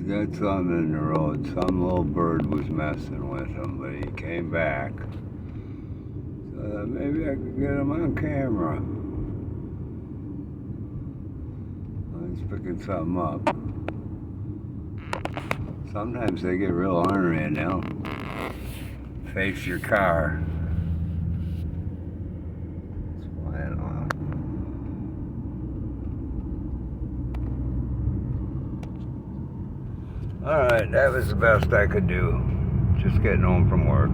got some in the road. Some little bird was messing with him, but he came back. So maybe I could get him on camera. He's picking something up. Sometimes they get real ornery and they'll face your car. It's flying off. Alright, that was the best I could do. Just getting home from work.